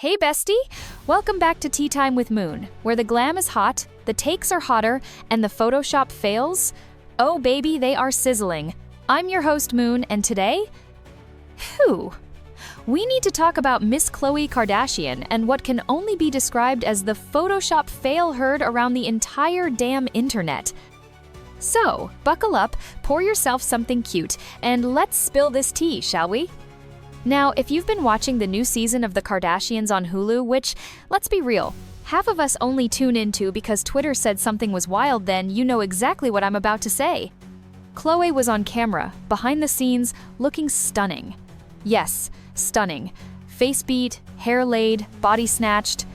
Hey bestie! Welcome back to Tea Time with Moon, where the glam is hot, the takes are hotter, and the Photoshop fails. Oh baby, they are sizzling. I'm your host Moon, and today, we need to talk about Miss Khloé Kardashian and what can only be described as the Photoshop fail heard around the entire damn internet. So, buckle up, pour yourself something cute, and let's spill this tea, shall we? Now, if you've been watching the new season of the Kardashians on Hulu, which, let's be real, half of us only tune into because Twitter said something was wild, then you know exactly what I'm about to say. Khloé was on camera, behind the scenes, looking stunning. Yes, stunning. Face beat, hair laid, body snatched.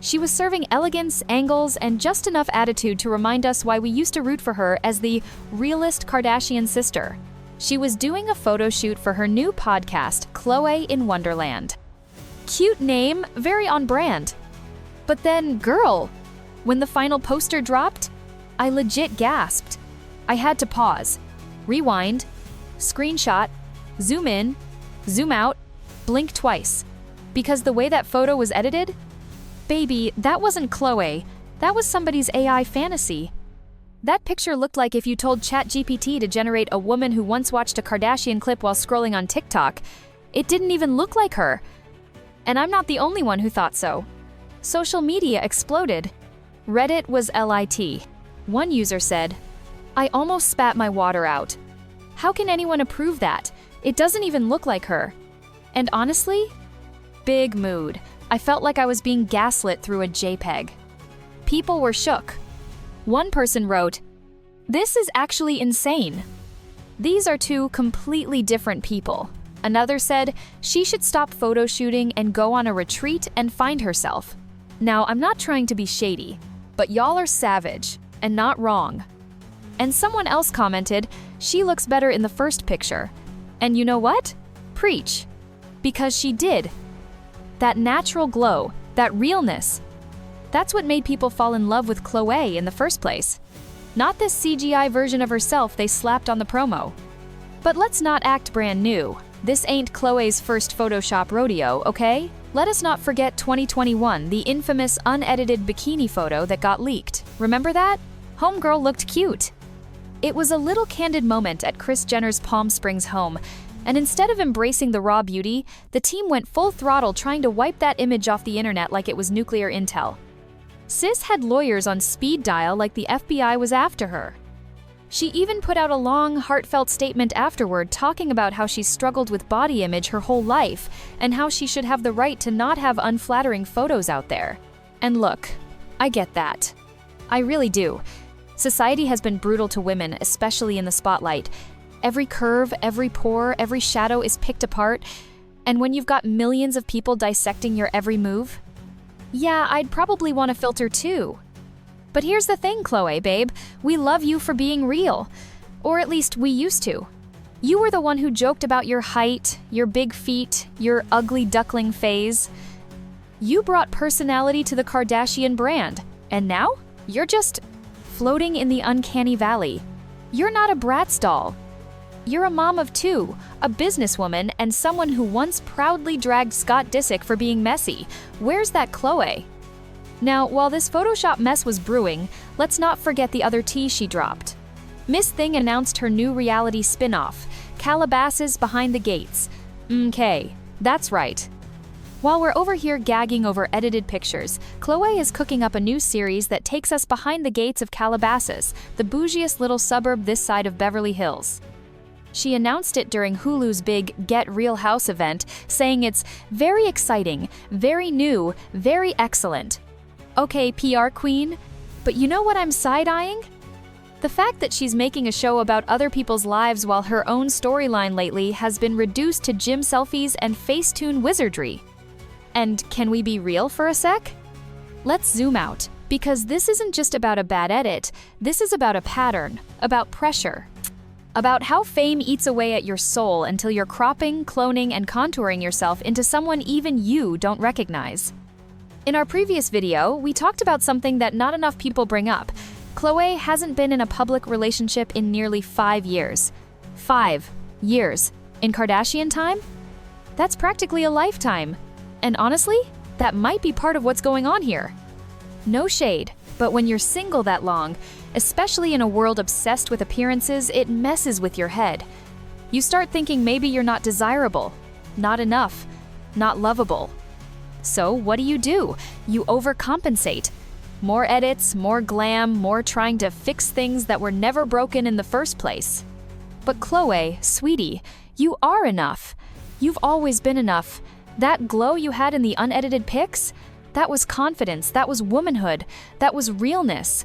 She was serving elegance, angles, and just enough attitude to remind us why we used to root for her as the realest Kardashian sister. She was doing a photo shoot for her new podcast, Khloé in Wonderland. Cute name, very on brand. But then, girl, when the final poster dropped, I legit gasped. I had to pause, rewind, screenshot, zoom in, zoom out, blink twice. Because the way that photo was edited, baby, that wasn't Khloé, that was somebody's AI fantasy. That picture looked like if you told ChatGPT to generate a woman who once watched a Kardashian clip while scrolling on TikTok. It didn't even look like her. And I'm not the only one who thought so. Social media exploded. Reddit was lit. One user said, "I almost spat my water out. How can anyone approve that? It doesn't even look like her." And honestly, big mood. I felt like I was being gaslit through a JPEG. People were shook. One person wrote, "This is actually insane. These are two completely different people." Another said, "She should stop photo shooting and go on a retreat and find herself." Now, I'm not trying to be shady, but y'all are savage, and not wrong. And someone else commented, "She looks better in the first picture." And you know what? Preach. Because she did. That natural glow, that realness. That's what made people fall in love with Khloé in the first place. Not this CGI version of herself they slapped on the promo. But let's not act brand new. This ain't Khloé's first Photoshop rodeo, okay? Let us not forget 2021, the infamous unedited bikini photo that got leaked. Remember that? Homegirl looked cute. It was a little candid moment at Kris Jenner's Palm Springs home, and instead of embracing the raw beauty, the team went full throttle trying to wipe that image off the internet like it was nuclear intel. Sis had lawyers on speed dial like the FBI was after her. She even put out a long, heartfelt statement afterward talking about how she's struggled with body image her whole life and how she should have the right to not have unflattering photos out there. And look, I get that. I really do. Society has been brutal to women, especially in the spotlight. Every curve, every pore, every shadow is picked apart, and when you've got millions of people dissecting your every move, yeah, I'd probably want to filter too. But here's the thing, Khloé, babe. We love you for being real. Or at least we used to. You were the one who joked about your height, your big feet, your ugly duckling phase. You brought personality to the Kardashian brand. And now, you're just floating in the uncanny valley. You're not a Bratz doll. You're a mom of two, a businesswoman, and someone who once proudly dragged Scott Disick for being messy. Where's that Khloé? Now, while this Photoshop mess was brewing, let's not forget the other tea she dropped. Miss Thing announced her new reality spin-off, Calabasas Behind the Gates. Okay, that's right. While we're over here gagging over edited pictures, Khloé is cooking up a new series that takes us behind the gates of Calabasas, the bougiest little suburb this side of Beverly Hills. She announced it during Hulu's big Get Real House event, saying it's very exciting, very new, very excellent. Okay, PR queen, but you know what I'm side-eyeing? The fact that she's making a show about other people's lives while her own storyline lately has been reduced to gym selfies and Facetune wizardry. And can we be real for a sec? Let's zoom out, because this isn't just about a bad edit, this is about a pattern, about pressure. About how fame eats away at your soul until you're cropping, cloning, and contouring yourself into someone even you don't recognize. In our previous video, we talked about something that not enough people bring up. Khloé hasn't been in a public relationship in nearly 5 years. 5 years. In Kardashian time? That's practically a lifetime. And honestly, that might be part of what's going on here. No shade, but when you're single that long, especially in a world obsessed with appearances, it messes with your head. You start thinking maybe you're not desirable, not enough, not lovable. So what do? You overcompensate. More edits, more glam, more trying to fix things that were never broken in the first place. But Khloé, sweetie, you are enough. You've always been enough. That glow you had in the unedited pics, that was confidence, that was womanhood, that was realness.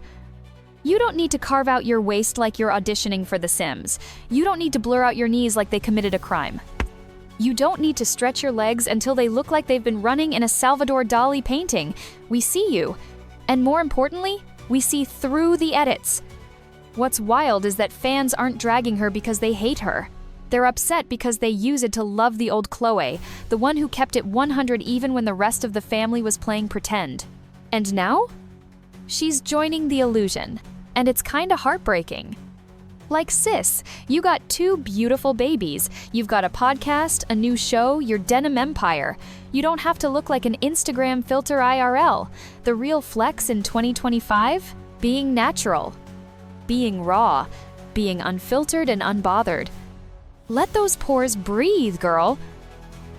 You don't need to carve out your waist like you're auditioning for The Sims. You don't need to blur out your knees like they committed a crime. You don't need to stretch your legs until they look like they've been running in a Salvador Dali painting. We see you. And more importantly, we see through the edits. What's wild is that fans aren't dragging her because they hate her. They're upset because they use it to love the old Khloé, the one who kept it 100 even when the rest of the family was playing pretend. And now? She's joining the illusion, and it's kinda heartbreaking. Like sis, you got 2 beautiful babies, you've got a podcast, a new show, your denim empire. You don't have to look like an Instagram filter IRL. The real flex in 2025? Being natural. Being raw. Being unfiltered and unbothered. Let those pores breathe, girl.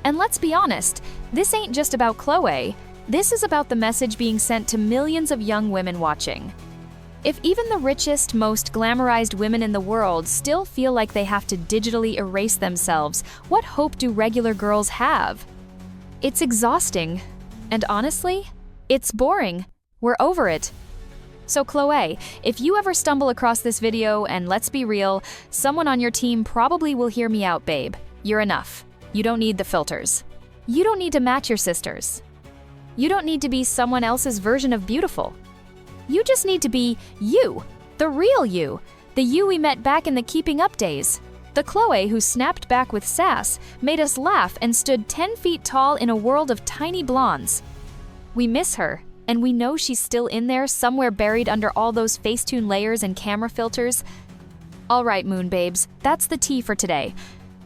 And let's be honest, this ain't just about Khloé. This is about the message being sent to millions of young women watching. If even the richest, most glamorized women in the world still feel like they have to digitally erase themselves, what hope do regular girls have? It's exhausting. And honestly, it's boring. We're over it. So Khloé, if you ever stumble across this video, and let's be real, someone on your team probably will hear me out, babe. You're enough. You don't need the filters. You don't need to match your sisters. You don't need to be someone else's version of beautiful. You just need to be you, the real you, the you we met back in the Keeping Up days. The Khloé who snapped back with sass, made us laugh, and stood 10 feet tall in a world of tiny blondes. We miss her, and we know she's still in there somewhere buried under all those Facetune layers and camera filters. All right, Moon Babes, that's the tea for today.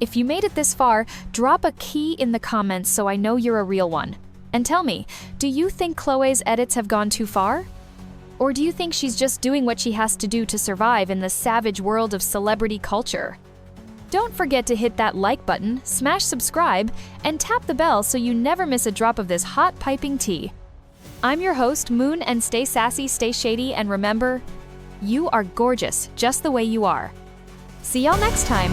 If you made it this far, drop a key in the comments so I know you're a real one. And tell me, do you think Khloé's edits have gone too far? Or do you think she's just doing what she has to do to survive in the savage world of celebrity culture? Don't forget to hit that like button, smash subscribe, and tap the bell so you never miss a drop of this hot piping tea. I'm your host, Moon, and stay sassy, stay shady, and remember, you are gorgeous just the way you are. See y'all next time.